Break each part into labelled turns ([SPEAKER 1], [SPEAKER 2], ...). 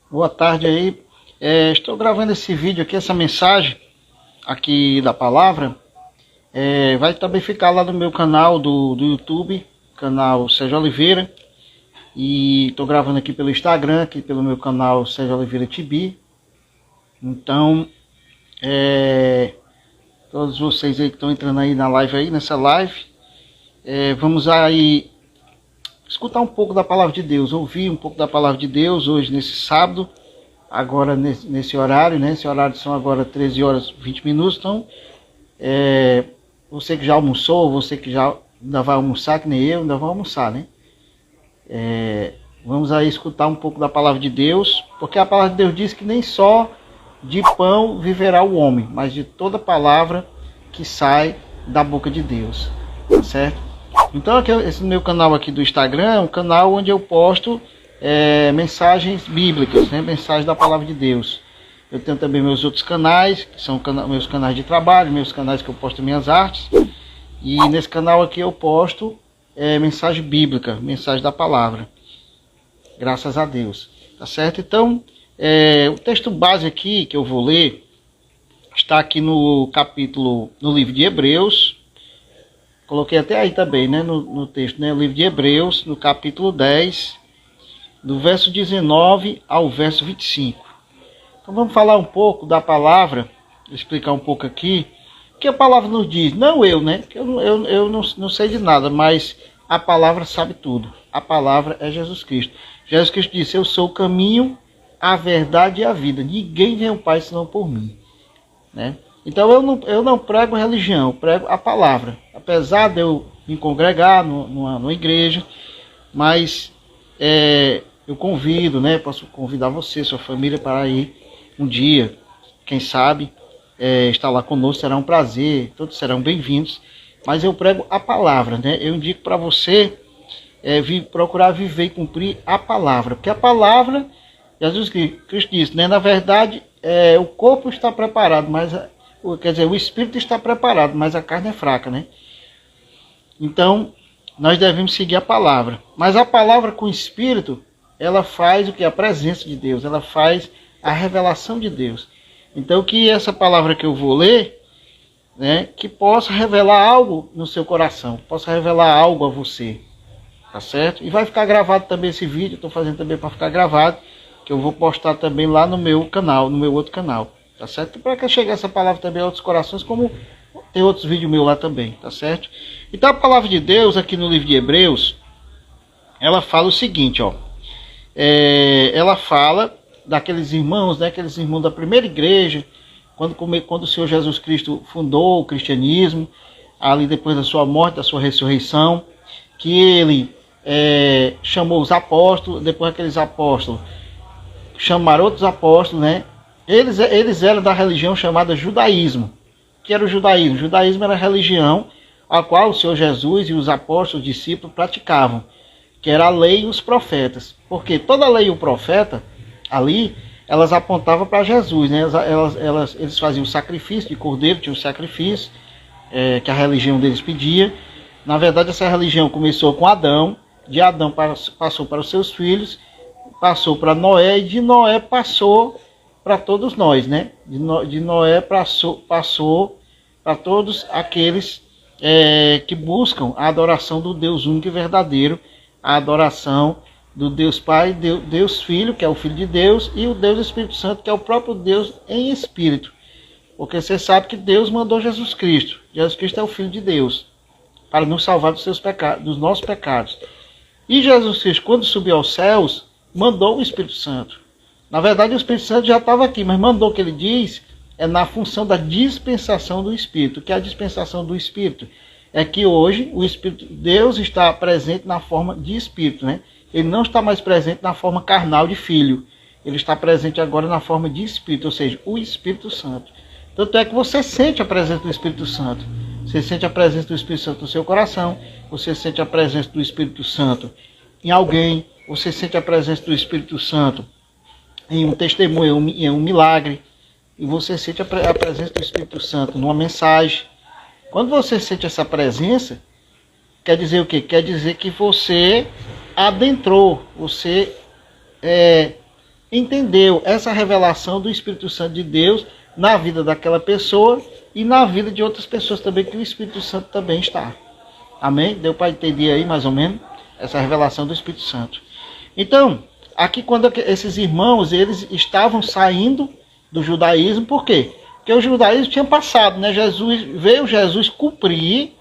[SPEAKER 1] Boa tarde aí. Estou gravando esse vídeo aqui, essa mensagem aqui da palavra. Vai também ficar lá no meu canal do YouTube, canal Sérgio Oliveira. E estou gravando aqui pelo Instagram, aqui pelo meu canal Sérgio Oliveira TV. Então, todos vocês aí que estão entrando aí na live aí, nessa live, vamos aí escutar um pouco da palavra de Deus, ouvir um pouco da palavra de Deus hoje nesse sábado, agora nesse horário, né? Esse horário são agora 13 horas e 20 minutos, então você que já almoçou, você que já ainda vai almoçar, que nem eu, ainda vai almoçar, né? Vamos aí escutar um pouco da palavra de Deus, porque a palavra de Deus diz que nem só de pão viverá o homem, mas de toda palavra que sai da boca de Deus, tá certo? Então aqui, esse meu canal aqui do Instagram é um canal onde eu posto mensagens bíblicas, né? Mensagens da palavra de Deus. Eu tenho também meus outros canais, que são meus canais de trabalho, meus canais que eu posto minhas artes. E nesse canal aqui eu posto mensagem bíblica, mensagem da palavra. Graças a Deus. Tá certo? Então, o texto base aqui que eu vou ler está aqui no livro de Hebreus. Coloquei até aí também, né, no texto, né, o livro de Hebreus, no capítulo 10, do verso 19 ao verso 25. Então vamos falar um pouco da palavra, explicar um pouco aqui, o que a palavra nos diz. Não eu, né, eu não sei de nada, mas a palavra sabe tudo. A palavra é Jesus Cristo. Jesus Cristo disse: eu sou o caminho, a verdade e a vida. Ninguém vem ao Pai senão por mim, né? Então eu não prego religião, eu prego a palavra. Apesar de eu me congregar numa igreja, mas eu convido, né? Posso convidar você, sua família, para ir um dia, quem sabe, estar lá conosco, será um prazer, todos serão bem-vindos. Mas eu prego a palavra, né? Eu indico para você procurar viver e cumprir a palavra, porque a palavra, Jesus Cristo disse, né? Na verdade, o corpo está preparado, mas quer dizer, o espírito está preparado, mas a carne é fraca, né? Então, nós devemos seguir a palavra. Mas a palavra com o espírito, ela faz o que? A presença de Deus, ela faz a revelação de Deus. Então, que essa palavra que eu vou ler, né, que possa revelar algo no seu coração, possa revelar algo a você, tá certo? E vai ficar gravado também esse vídeo, estou fazendo também para ficar gravado, que eu vou postar também lá no meu canal, no meu outro canal. Tá certo? Para que chegue essa palavra também a outros corações, como tem outros vídeos meus lá também, tá certo? Então a palavra de Deus aqui no livro de Hebreus, ela fala o seguinte, ó. Ela fala daqueles irmãos, né? Aqueles irmãos da primeira igreja, quando o Senhor Jesus Cristo fundou o cristianismo, ali depois da sua morte, da sua ressurreição, que ele chamou os apóstolos, depois aqueles apóstolos chamaram outros apóstolos, né? Eles eram da religião chamada judaísmo. O que era o judaísmo? O judaísmo era a religião a qual o Senhor Jesus e os apóstolos, os discípulos praticavam, que era a lei e os profetas. Porque toda a lei e o profeta, ali, elas apontavam para Jesus, né? Eles faziam o sacrifício de cordeiro, tinha o sacrifício que a religião deles pedia. Na verdade, essa religião começou com Adão, de Adão passou para os seus filhos, passou para Noé, e de Noé passou para todos nós, né? De Noé passou para todos aqueles que buscam a adoração do Deus único e verdadeiro, a adoração do Deus Pai, Deus Filho, que é o Filho de Deus, e o Deus Espírito Santo, que é o próprio Deus em Espírito. Porque você sabe que Deus mandou Jesus Cristo. Jesus Cristo é o Filho de Deus, para nos salvar dos seus pecados, dos nossos pecados. E Jesus Cristo, quando subiu aos céus, mandou o Espírito Santo. Na verdade, o Espírito Santo já estava aqui, mas mandou, que ele diz, na função da dispensação do Espírito. O que é a dispensação do Espírito? É que hoje o Espírito Deus está presente na forma de Espírito, né? Ele não está mais presente na forma carnal de Filho. Ele está presente agora na forma de Espírito, ou seja, o Espírito Santo. Tanto é que você sente a presença do Espírito Santo. Você sente a presença do Espírito Santo no seu coração. Você sente a presença do Espírito Santo em alguém. Você sente a presença do Espírito Santo em um testemunho, em um milagre. E você sente a presença do Espírito Santo numa mensagem. Quando você sente essa presença, quer dizer o quê? Quer dizer que você adentrou, você entendeu essa revelação do Espírito Santo de Deus na vida daquela pessoa e na vida de outras pessoas também, que o Espírito Santo também está. Amém? Deu para entender aí mais ou menos essa revelação do Espírito Santo. Então, aqui quando esses irmãos, eles estavam saindo do judaísmo, por quê? Porque o judaísmo tinha passado, né? Veio Jesus cumprir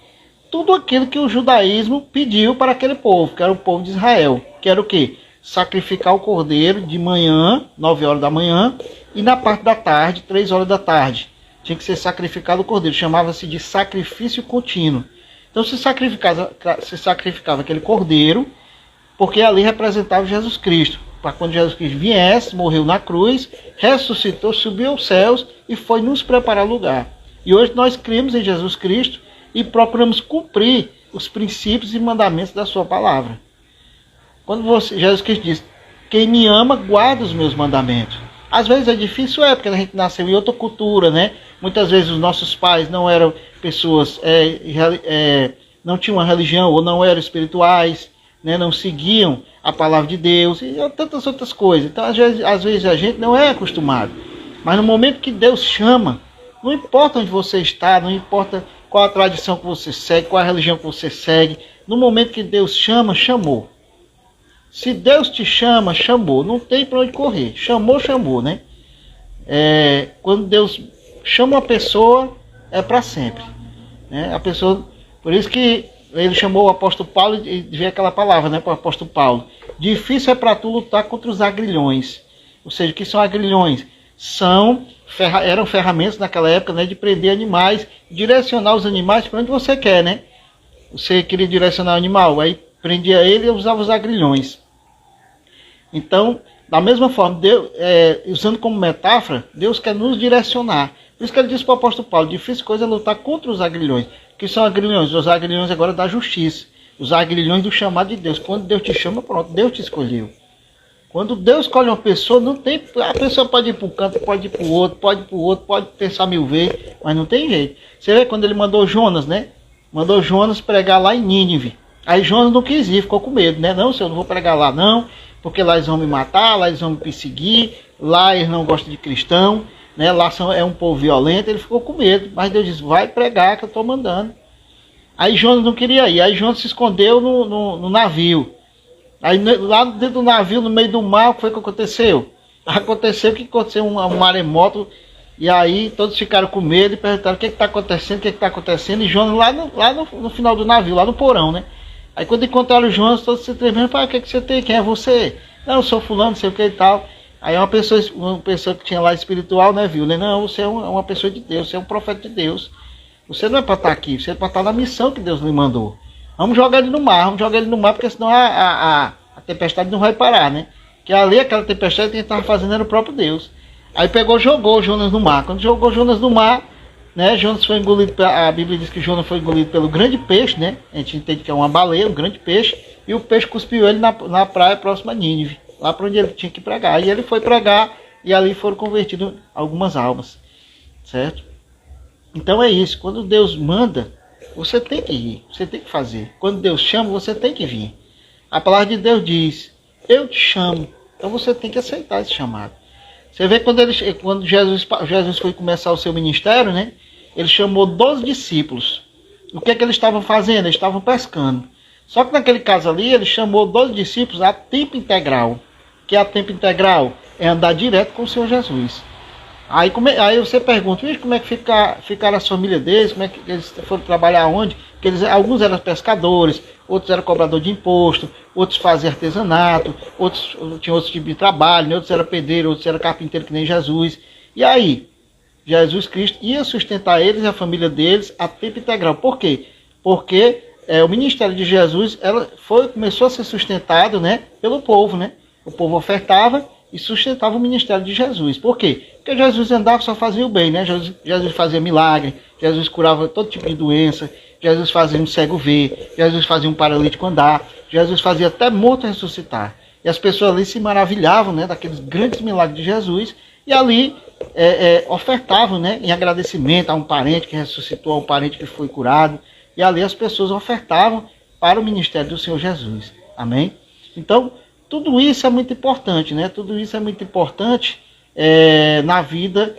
[SPEAKER 1] tudo aquilo que o judaísmo pediu para aquele povo, que era o povo de Israel, que era o quê? Sacrificar o cordeiro de manhã, 9 horas da manhã, e na parte da tarde, 3 horas da tarde. Tinha que ser sacrificado o cordeiro, chamava-se de sacrifício contínuo. Então se sacrificava aquele cordeiro, porque ali representava Jesus Cristo. Para quando Jesus Cristo viesse, morreu na cruz, ressuscitou, subiu aos céus e foi nos preparar lugar. E hoje nós cremos em Jesus Cristo e procuramos cumprir os princípios e mandamentos da sua palavra. Quando Jesus Cristo diz, quem me ama, guarda os meus mandamentos. Às vezes é difícil, porque a gente nasceu em outra cultura, né? Muitas vezes os nossos pais não eram pessoas, não tinham uma religião ou não eram espirituais, né? Não seguiam a palavra de Deus e tantas outras coisas. Então, às vezes a gente não é acostumado. Mas no momento que Deus chama, não importa onde você está, não importa qual a tradição que você segue, qual a religião que você segue, no momento que Deus chama, chamou. Se Deus te chama, chamou. Não tem para onde correr. Chamou, chamou, né? Quando Deus chama uma pessoa, é para sempre. Né? A pessoa, por isso que ele chamou o apóstolo Paulo e veio aquela palavra, né, para o apóstolo Paulo. Difícil é para tu lutar contra os agrilhões. Ou seja, o que são agrilhões? Eram ferramentas naquela época, né, de prender animais, direcionar os animais para onde você quer, né? Você queria direcionar o animal, aí prendia ele e usava os agrilhões. Então, da mesma forma, Deus, usando como metáfora, Deus quer nos direcionar. Por isso que ele disse para o apóstolo Paulo, difícil coisa é lutar contra os agrilhões. O que são agrilhões? Os agrilhões agora da justiça. Os agrilhões do chamado de Deus. Quando Deus te chama, pronto, Deus te escolheu. Quando Deus escolhe uma pessoa, não tem, a pessoa pode ir para um canto, pode ir para o outro, pode pensar 1000 vezes, mas não tem jeito. Você vê quando ele mandou Jonas, né? Mandou Jonas pregar lá em Nínive. Aí Jonas não quis ir, ficou com medo, né? Não, senhor, não vou pregar lá não, porque lá eles vão me matar, lá eles vão me perseguir, lá eles não gostam de cristão, né? Lá é um povo violento, ele ficou com medo. Mas Deus disse, vai pregar que eu estou mandando. Aí Jonas não queria ir, aí Jonas se escondeu no navio. Aí lá dentro do navio, no meio do mar, o que foi que aconteceu? Aconteceu um maremoto, e aí todos ficaram com medo e perguntaram o que está acontecendo, e Jonas lá no final do navio, lá no porão, né? Aí quando encontraram o Jonas, todos se tremendo, falaram, o que você tem? Quem é você? Não, eu sou fulano, não sei o que e tal. Aí uma pessoa que tinha lá espiritual, né, viu? Não, você é uma pessoa de Deus, você é um profeta de Deus. Você não é para estar aqui, você é para estar na missão que Deus lhe mandou. Vamos jogar ele no mar, porque senão a tempestade não vai parar, né? Que ali, aquela tempestade que a gente estava fazendo era o próprio Deus. Aí jogou Jonas no mar. Quando jogou Jonas no mar, né, Jonas foi engolido, a Bíblia diz que Jonas foi engolido pelo grande peixe, né? A gente entende que é uma baleia, um grande peixe, e o peixe cuspiu ele na praia próxima a Nínive, lá para onde ele tinha que pregar. E ele foi pregar, e ali foram convertidas algumas almas, certo? Então é isso, quando Deus manda, você tem que ir, você tem que fazer. Quando Deus chama, você tem que vir. A palavra de Deus diz, eu te chamo, então você tem que aceitar esse chamado. Você vê quando Jesus foi começar o seu ministério, né? Ele chamou 12 discípulos. O que é que eles estavam fazendo? Eles estavam pescando. Só que naquele caso ali, ele chamou 12 discípulos a tempo integral. O que é a tempo integral? É andar direto com o Senhor Jesus. Aí você pergunta, como é que ficaram as famílias deles? Como é que eles foram trabalhar onde? Porque alguns eram pescadores, outros eram cobrador de imposto, outros faziam artesanato, tinham outros tipos de trabalho, outros eram pedreiro, outros eram carpinteiro que nem Jesus. E aí, Jesus Cristo ia sustentar eles e a família deles a tempo integral. Por quê? Porque o ministério de Jesus começou a ser sustentado, né, pelo povo, né? O povo ofertava e sustentava o ministério de Jesus. Por quê? Porque Jesus andava, só fazia o bem, né? Jesus fazia milagre, Jesus curava todo tipo de doença, Jesus fazia um cego ver, Jesus fazia um paralítico andar, Jesus fazia até morto ressuscitar. E as pessoas ali se maravilhavam, né, daqueles grandes milagres de Jesus, e ali ofertavam, né, em agradecimento a um parente que ressuscitou, a um parente que foi curado, e ali as pessoas ofertavam para o ministério do Senhor Jesus. Amém? Então, tudo isso é muito importante, né? Tudo isso é muito importante na vida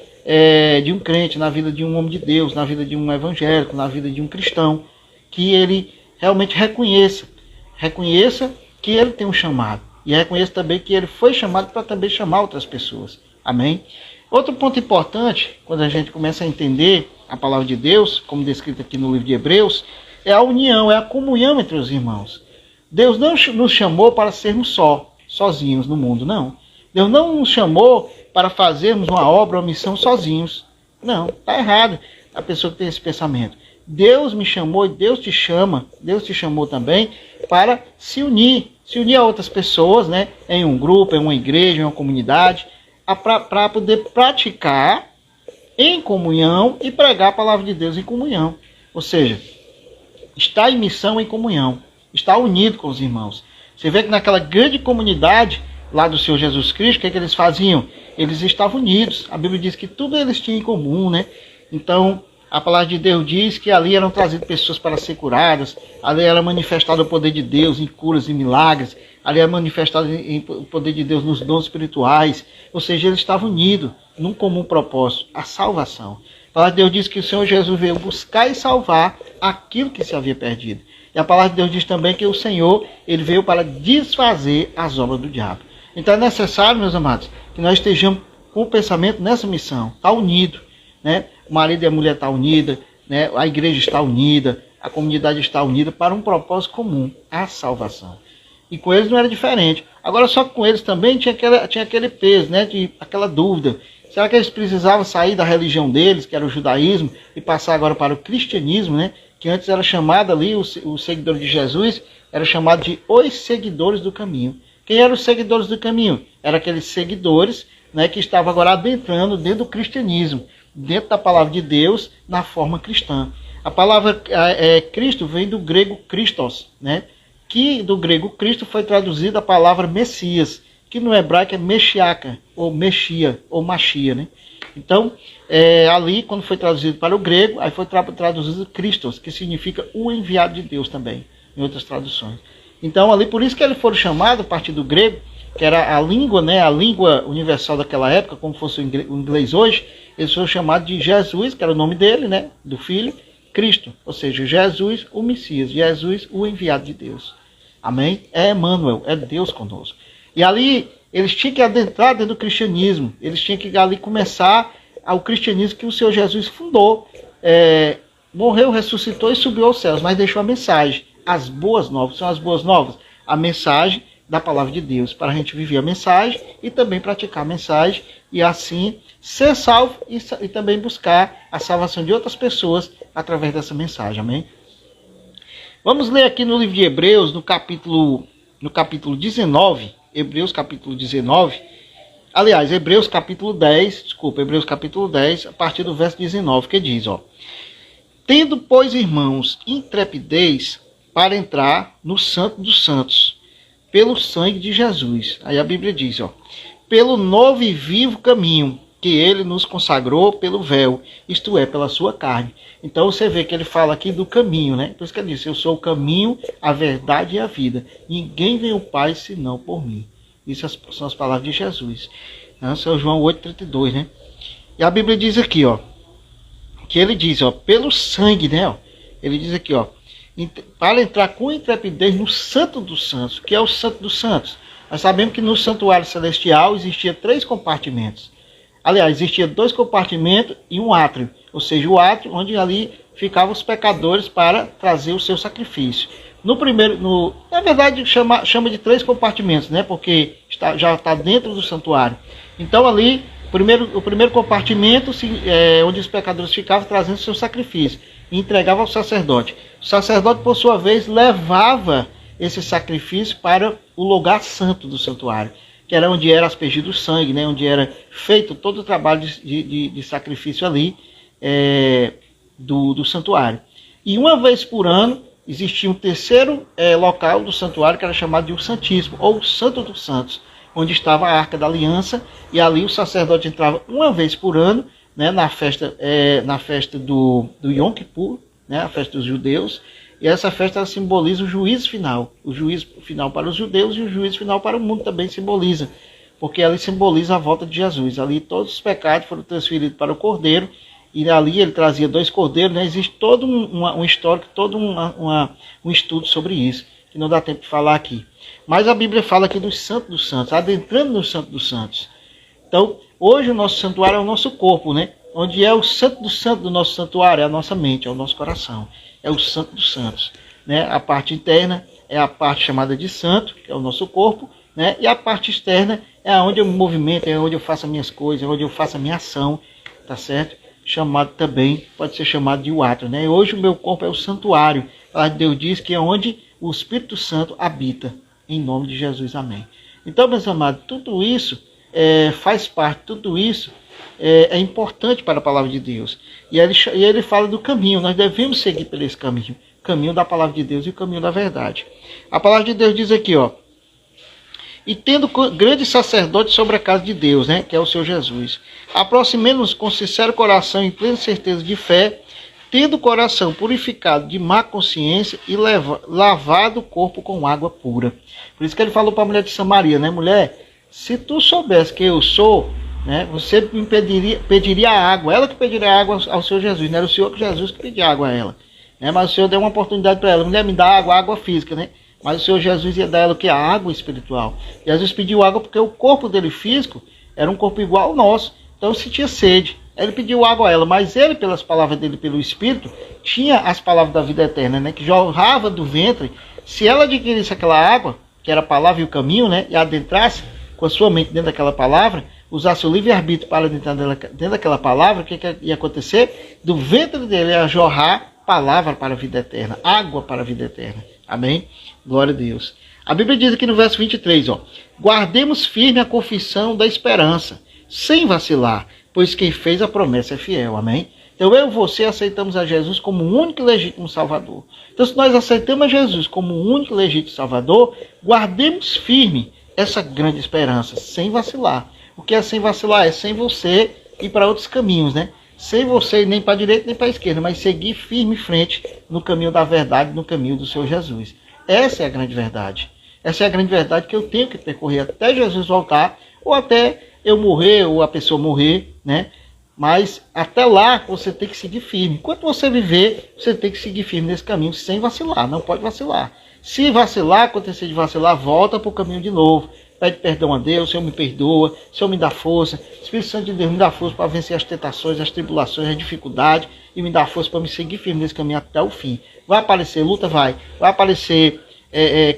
[SPEAKER 1] de um crente, na vida de um homem de Deus, na vida de um evangélico, na vida de um cristão, que ele realmente reconheça que ele tem um chamado, e reconheça também que ele foi chamado para também chamar outras pessoas. Amém? Outro ponto importante, quando a gente começa a entender a palavra de Deus, como descrito aqui no livro de Hebreus, é a união, é a comunhão entre os irmãos. Deus não nos chamou para sermos sozinhos no mundo, não. Deus não nos chamou para fazermos uma obra ou missão sozinhos. Não, está errado a pessoa que tem esse pensamento. Deus me chamou e Deus te chamou também para se unir a outras pessoas, né, em um grupo, em uma igreja, em uma comunidade, para poder praticar em comunhão e pregar a palavra de Deus em comunhão. Ou seja, está em missão em comunhão, está unido com os irmãos. Você vê que naquela grande comunidade lá do Senhor Jesus Cristo, o que eles faziam? Eles estavam unidos. A Bíblia diz que tudo eles tinham em comum, né? Então, a palavra de Deus diz que ali eram trazidas pessoas para ser curadas, ali era manifestado o poder de Deus em curas e milagres, ali era manifestado o poder de Deus nos dons espirituais. Ou seja, eles estavam unidos num comum propósito, a salvação. A palavra de Deus diz que o Senhor Jesus veio buscar e salvar aquilo que se havia perdido. E a palavra de Deus diz também que o Senhor, ele veio para desfazer as obras do diabo. Então é necessário, meus amados, que nós estejamos com o pensamento nessa missão, está unido, né? O marido e a mulher estão unidos, né? A igreja está unida, a comunidade está unida para um propósito comum, a salvação. E com eles não era diferente. Agora só que com eles também tinha aquele peso, né? Aquela dúvida. Será que eles precisavam sair da religião deles, que era o judaísmo, e passar agora para o cristianismo, né? Que antes era chamado ali, os seguidores de Jesus, era chamado de os seguidores do caminho. Quem eram os seguidores do caminho? Eram aqueles seguidores, né, que estavam agora adentrando dentro do cristianismo, dentro da palavra de Deus, na forma cristã. A palavra Cristo vem do grego Christos, né? Que do grego Cristo foi traduzida a palavra Messias, que no hebraico é Meshiaca, ou Mexia, ou Machia, né? Então, ali, quando foi traduzido para o grego, aí foi traduzido Christos, que significa o enviado de Deus também, em outras traduções. Então, ali, por isso que eles foram chamados, a partir do grego, que era a língua, né, a língua universal daquela época, como fosse o inglês hoje, eles foram chamados de Jesus, que era o nome dele, né, do Filho, Cristo, ou seja, Jesus, o Messias, Jesus, o enviado de Deus. Amém? É Emmanuel, é Deus conosco. E ali, eles tinham que adentrar dentro do cristianismo, eles tinham que ali começar ao cristianismo que o Senhor Jesus fundou, morreu, ressuscitou e subiu aos céus, mas deixou a mensagem, as boas novas. São as boas novas? A mensagem da palavra de Deus, para a gente viver a mensagem e também praticar a mensagem, e assim ser salvo e também buscar a salvação de outras pessoas através dessa mensagem. Amém? Vamos ler aqui no livro de Hebreus, no capítulo 19, Hebreus capítulo 19, aliás, Hebreus capítulo 10, a partir do verso 19, que diz, ó: tendo, pois, irmãos, intrepidez para entrar no Santo dos Santos, pelo sangue de Jesus. Aí a Bíblia diz, ó: pelo novo e vivo caminho que ele nos consagrou pelo véu, isto é, pela sua carne. Então você vê que ele fala aqui do caminho, né? Por isso que ele diz, eu sou o caminho, a verdade e a vida. Ninguém vem ao Pai senão por mim. Isso são as palavras de Jesus. São João 8,32, né? E a Bíblia diz aqui, ó, que ele diz, ó, pelo sangue, né? Ó, ele diz aqui, ó, para entrar com intrepidez no Santo dos Santos. O que é o Santo dos Santos? Nós sabemos que no santuário celestial existia 3 compartimentos. Aliás, existia 2 compartimentos e um átrio. Ou seja, o átrio onde ali ficavam os pecadores para trazer o seu sacrifício. No primeiro, na verdade, chama de 3 compartimentos, né? Porque já está dentro do santuário. Então ali, o primeiro compartimento, onde os pecadores ficavam trazendo o seu sacrifício e entregava ao sacerdote. O sacerdote, por sua vez, levava esse sacrifício para o lugar santo do santuário, que era onde era aspergido o sangue, né? Onde era feito todo o trabalho de sacrifício ali do santuário. E uma vez por ano existia um terceiro local do santuário que era chamado de o Santíssimo, ou o Santo dos Santos, onde estava a Arca da Aliança, e ali o sacerdote entrava uma vez por ano, né, na festa do Yom Kippur, né, a festa dos judeus, E essa festa ela simboliza o juízo final. O juízo final para os judeus e o juízo final para o mundo também simboliza. Porque ali simboliza a volta de Jesus. Ali todos os pecados foram transferidos para o Cordeiro. E ali ele trazia 2 cordeiros. Né? Existe todo um histórico, todo um estudo sobre isso. Que não dá tempo de falar aqui. Mas a Bíblia fala aqui dos santos dos santos. Adentrando no santo dos santos. Então, hoje o nosso santuário é o nosso corpo, né? Onde é o santo do santo do nosso santuário, é a nossa mente, é o nosso coração. É o santo dos santos. Né? A parte interna é a parte chamada de santo, que é o nosso corpo. Né? E a parte externa é onde eu me movimento, é onde eu faço as minhas coisas, é onde eu faço a minha ação. Tá certo? Chamado também, pode ser chamado de o átrio. Né? Hoje o meu corpo é o santuário. A Deus diz que é onde o Espírito Santo habita. Em nome de Jesus, amém. Então, meus amados, tudo isso faz parte, tudo isso é importante para a palavra de Deus. E ele fala do caminho, nós devemos seguir por esse caminho. O caminho da palavra de Deus e o caminho da verdade. A palavra de Deus diz aqui, ó. E tendo grande sacerdote sobre a casa de Deus, né, que é o Senhor Jesus. Aproximemos-nos com sincero coração e plena certeza de fé, tendo o coração purificado de má consciência e lavado o corpo com água pura. Por isso que ele falou para a mulher de Samaria, né, mulher, se tu soubesse que eu sou, né, você me pediria água. Ela que pediria água ao Senhor Jesus, não era o Senhor que Jesus que pedia água a ela. Né, mas o Senhor deu uma oportunidade para ela. Mulher, me dá água física, né? Mas o Senhor Jesus ia dar ela o que? A água espiritual. Jesus pediu água porque o corpo dele físico era um corpo igual ao nosso. Então sentia sede. Ele pediu água a ela, mas ele, pelas palavras dele, pelo Espírito, tinha as palavras da vida eterna, né? Que jorrava do ventre. Se ela adquirisse aquela água, que era a palavra e o caminho, né? E adentrasse com a sua mente dentro daquela palavra, usasse o livre-arbítrio para adentrar dentro daquela palavra, o que ia acontecer? Do ventre dele ia jorrar palavra para a vida eterna, água para a vida eterna. Amém? Glória a Deus. A Bíblia diz aqui no verso 23, ó. Guardemos firme a confissão da esperança, sem vacilar, pois quem fez a promessa é fiel. Amém? Então eu e você aceitamos a Jesus como o único e legítimo Salvador. Então se nós aceitamos a Jesus como o único e legítimo Salvador, guardemos firme essa grande esperança, sem vacilar. O que é sem vacilar? É sem você ir para outros caminhos, né? Sem você ir nem para a direita nem para a esquerda, mas seguir firme em frente no caminho da verdade, no caminho do Senhor Jesus. Essa é a grande verdade. Essa é a grande verdade que eu tenho que percorrer até Jesus voltar, ou até eu morrer, ou a pessoa morrer, né? Mas até lá você tem que seguir firme. Enquanto você viver, você tem que seguir firme nesse caminho, sem vacilar. Não pode vacilar. Se vacilar, acontecer de vacilar, volta para o caminho de novo. Pede perdão a Deus, Senhor me perdoa, Senhor me dá força, Espírito Santo de Deus me dá força para vencer as tentações, as tribulações, as dificuldades e me dá força para me seguir firme nesse caminho até o fim. Vai aparecer luta? Vai aparecer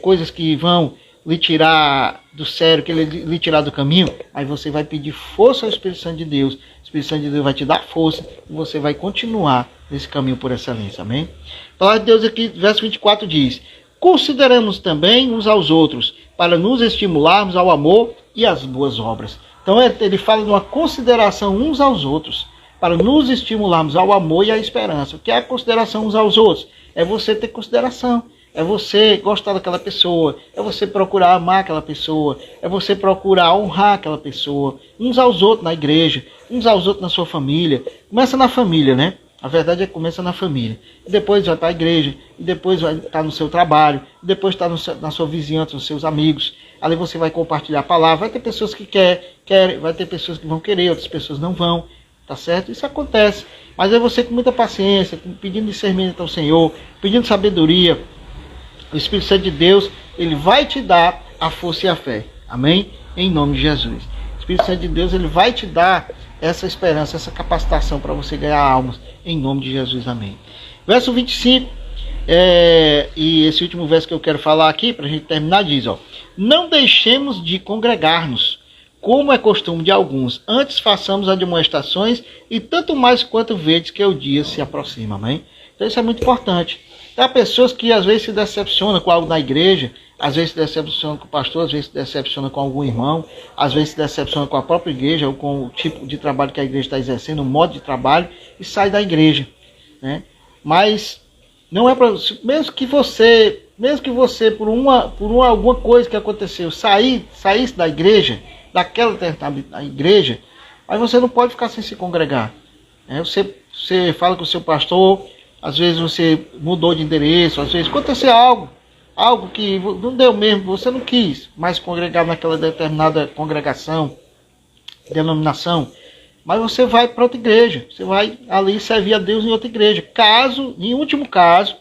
[SPEAKER 1] coisas que vão lhe tirar do sério, que lhe tirar do caminho, aí você vai pedir força ao Espírito Santo de Deus, o Espírito Santo de Deus vai te dar força e você vai continuar nesse caminho por excelência, amém? A palavra de Deus aqui, verso 24 diz: consideramos também uns aos outros, para nos estimularmos ao amor e às boas obras. Então ele fala de uma consideração uns aos outros, para nos estimularmos ao amor e à esperança. O que é a consideração uns aos outros? É você ter consideração, é você gostar daquela pessoa, é você procurar amar aquela pessoa, é você procurar honrar aquela pessoa, uns aos outros na igreja, uns aos outros na sua família. Começa na família, né? A verdade é que começa na família. E depois vai para a igreja. E depois vai estar no seu trabalho. E depois está na sua vizinhança, nos seus amigos. Ali você vai compartilhar a palavra. Vai ter pessoas que querem, vai ter pessoas que vão querer, outras pessoas não vão. Tá certo? Isso acontece. Mas é você com muita paciência, pedindo discernimento ao Senhor, pedindo sabedoria. O Espírito Santo de Deus, ele vai te dar a força e a fé. Amém? Em nome de Jesus. O Espírito Santo de Deus, ele vai te dar essa esperança, essa capacitação para você ganhar almas, em nome de Jesus, amém. Verso 25, e esse último verso que eu quero falar aqui, para a gente terminar, diz, ó: não deixemos de congregar-nos, como é costume de alguns, antes façamos admoestações, e tanto mais quanto vedes que o dia se aproxima, amém? Então isso é muito importante. Há pessoas que às vezes se decepcionam com algo na igreja, às vezes se decepciona com o pastor, às vezes se decepciona com algum irmão, às vezes se decepciona com a própria igreja, ou com o tipo de trabalho que a igreja está exercendo, o modo de trabalho, e sai da igreja, né? Mas não é para, mesmo que você por alguma coisa que aconteceu, saísse da igreja, daquela determinada igreja, aí você não pode ficar sem se congregar, né? Você fala com o seu pastor, às vezes você mudou de endereço, às vezes aconteceu algo que não deu mesmo, você não quis mais congregar naquela determinada congregação, denominação, mas você vai para outra igreja, você vai ali servir a Deus em outra igreja. Caso, em último caso,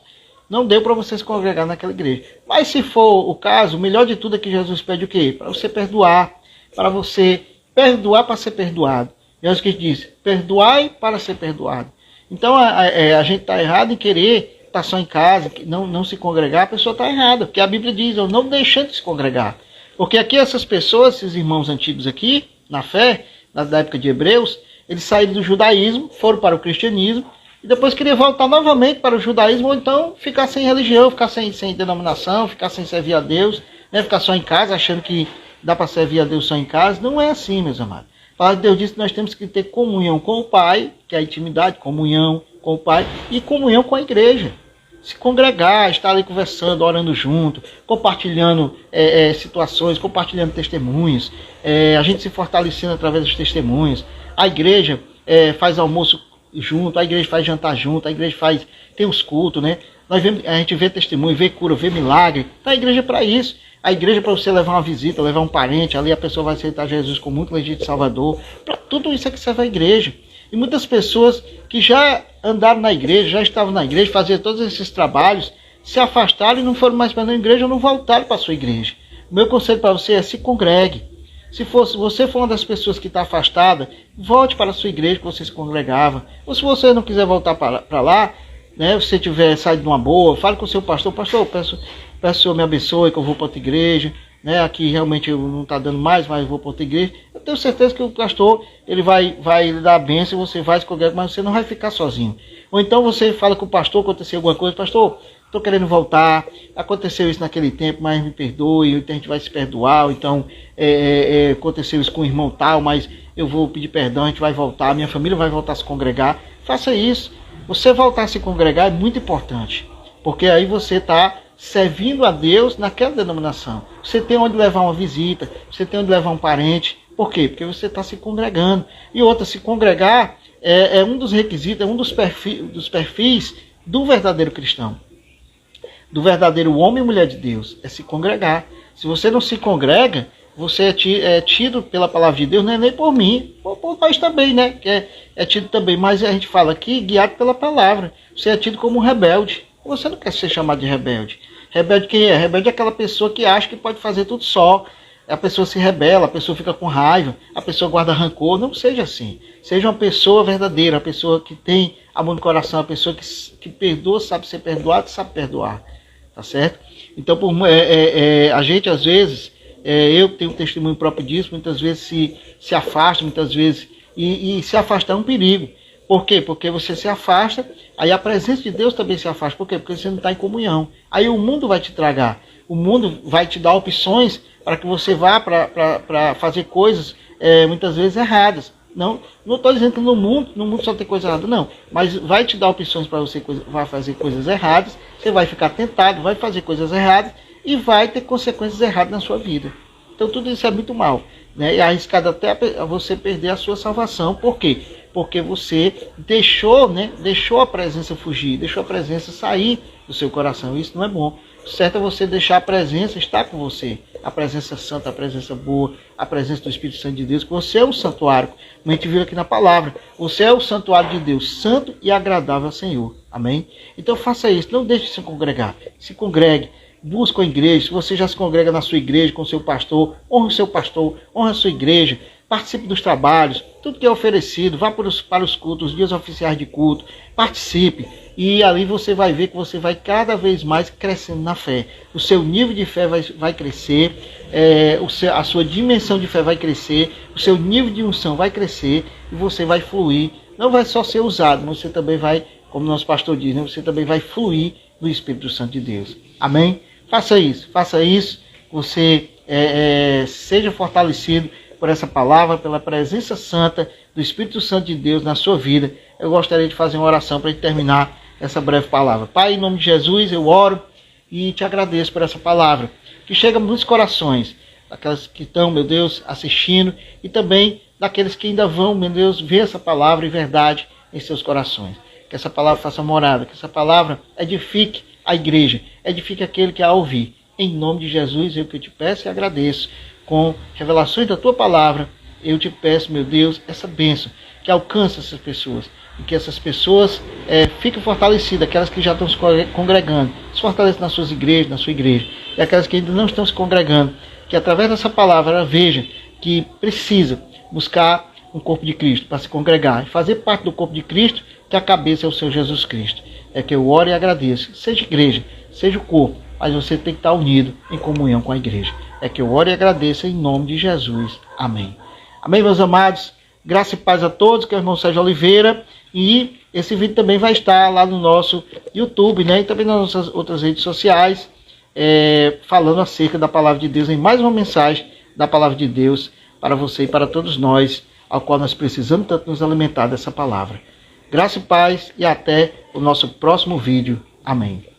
[SPEAKER 1] não deu para você se congregar naquela igreja. Mas se for o caso, o melhor de tudo é que Jesus pede o quê? Para você perdoar, para você perdoar para ser perdoado. Jesus que diz, perdoai para ser perdoado. Então a gente está errado em querer estar só em casa, não se congregar, a pessoa está errada, porque a Bíblia diz, eu não deixando de se congregar. Porque aqui essas pessoas, esses irmãos antigos aqui, na fé, da época de Hebreus, eles saíram do judaísmo, foram para o cristianismo, e depois queriam voltar novamente para o judaísmo, ou então ficar sem religião, ficar sem denominação, ficar sem servir a Deus, né? Ficar só em casa, achando que dá para servir a Deus só em casa. Não é assim, meus amados. A palavra de Deus diz que nós temos que ter comunhão com o Pai, que é a intimidade, comunhão com o Pai, e comunhão com a igreja. Se congregar, estar ali conversando, orando junto, compartilhando situações, compartilhando testemunhos, a gente se fortalecendo através dos testemunhos. A igreja faz almoço junto, a igreja faz jantar junto, a igreja tem os cultos, né? A gente vê testemunho, vê cura, vê milagre. Então a igreja é para isso. A igreja é para você levar uma visita, levar um parente, ali a pessoa vai aceitar Jesus como muito legítimo Salvador. Para tudo isso é que serve a igreja. E muitas pessoas que já andaram na igreja, já estavam na igreja, faziam todos esses trabalhos, se afastaram e não foram mais para a igreja, ou não voltaram para a sua igreja. O meu conselho para você é se congregue. Se você for uma das pessoas que está afastada, volte para a sua igreja que você se congregava. Ou se você não quiser voltar para lá, né, se você tiver saído de uma boa, fale com o seu pastor. Pastor, peço o Senhor me abençoe, que eu vou para outra igreja. Né, aqui realmente não está dando mais, mas eu vou para outra igreja. Eu tenho certeza que o pastor ele vai lhe dar a bênção, você vai se congregar, mas você não vai ficar sozinho. Ou então você fala com o pastor, aconteceu alguma coisa, pastor, estou querendo voltar, aconteceu isso naquele tempo, mas me perdoe, então a gente vai se perdoar, ou então aconteceu isso com o irmão tal, mas eu vou pedir perdão, a gente vai voltar, minha família vai voltar a se congregar. Faça isso. Você voltar a se congregar é muito importante, porque aí você está servindo a Deus naquela denominação. Você tem onde levar uma visita, você tem onde levar um parente. Por quê? Porque você está se congregando. E outra, se congregar é um dos requisitos, é um dos perfis do verdadeiro cristão. Do verdadeiro homem e mulher de Deus. É se congregar. Se você não se congrega, você é tido pela palavra de Deus, não é nem por mim, por nós também, né? Que é tido também, mas a gente fala aqui, guiado pela palavra. Você é tido como um rebelde. Você não quer ser chamado de rebelde. Rebelde quem é? Rebelde é aquela pessoa que acha que pode fazer tudo só. A pessoa se rebela, a pessoa fica com raiva, a pessoa guarda rancor. Não seja assim. Seja uma pessoa verdadeira, uma pessoa que tem amor no coração, uma pessoa que perdoa, sabe ser perdoado, sabe perdoar. Tá certo? Então, a gente às vezes, eu tenho um testemunho próprio disso, muitas vezes se afasta, muitas vezes, e se afastar é um perigo. Por quê? Porque você se afasta, aí a presença de Deus também se afasta. Por quê? Porque você não está em comunhão. Aí o mundo vai te tragar. O mundo vai te dar opções para que você vá para fazer coisas muitas vezes erradas. Não estou dizendo que no mundo só tem coisa errada, não. Mas vai te dar opções para você vai fazer coisas erradas. Você vai ficar tentado, vai fazer coisas erradas e vai ter consequências erradas na sua vida. Então tudo isso é muito mal, né? E arriscado até a você perder a sua salvação. Por quê? Porque você deixou a presença fugir, deixou a presença sair do seu coração. Isso não é bom. O certo é você deixar a presença estar com você. A presença santa, a presença boa, a presença do Espírito Santo de Deus. Que você é o santuário. Como a gente viu aqui na palavra. Você é o santuário de Deus, santo e agradável ao Senhor. Amém? Então faça isso. Não deixe de se congregar. Se congregue. Busca a igreja. Se você já se congrega na sua igreja com o seu pastor, honre o seu pastor, honre a sua igreja. Participe dos trabalhos, tudo que é oferecido, vá para os cultos, os dias oficiais de culto, participe. E ali você vai ver que você vai cada vez mais crescendo na fé. O seu nível de fé vai crescer, a sua dimensão de fé vai crescer, o seu nível de unção vai crescer e você vai fluir. Não vai só ser usado, mas você também vai, como nosso pastor diz, né, você também vai fluir do Espírito Santo de Deus. Amém? Faça isso, você seja fortalecido por essa palavra, pela presença santa do Espírito Santo de Deus na sua vida. Eu gostaria de fazer uma oração para terminar essa breve palavra. Pai, em nome de Jesus, eu oro e te agradeço por essa palavra, que chega a muitos corações, daquelas que estão, meu Deus, assistindo, e também daqueles que ainda vão, meu Deus, ver essa palavra e verdade em seus corações. que essa palavra faça morada, que essa palavra edifique a igreja, edifique aquele que a ouvir. Em nome de Jesus, eu que eu te peço e agradeço, com revelações da tua palavra, eu te peço, meu Deus, essa bênção, que alcance essas pessoas, e que essas pessoas fiquem fortalecidas, aquelas que já estão se congregando, se fortaleçam nas suas igrejas, na sua igreja, e aquelas que ainda não estão se congregando, que através dessa palavra ela veja que precisa buscar um corpo de Cristo para se congregar e fazer parte do corpo de Cristo, que a cabeça é o Senhor Jesus Cristo. É que eu oro e agradeço. Seja igreja, seja o corpo, mas você tem que estar unido em comunhão com a igreja. É que eu oro e agradeço em nome de Jesus. Amém. Amém, meus amados. Graça e paz a todos, que é o irmão Sérgio Oliveira. E esse vídeo também vai estar lá no nosso YouTube, né? E também nas nossas outras redes sociais, falando acerca da palavra de Deus, em mais uma mensagem da palavra de Deus para você e para todos nós, ao qual nós precisamos tanto nos alimentar dessa palavra. Graça e paz e até o nosso próximo vídeo. Amém.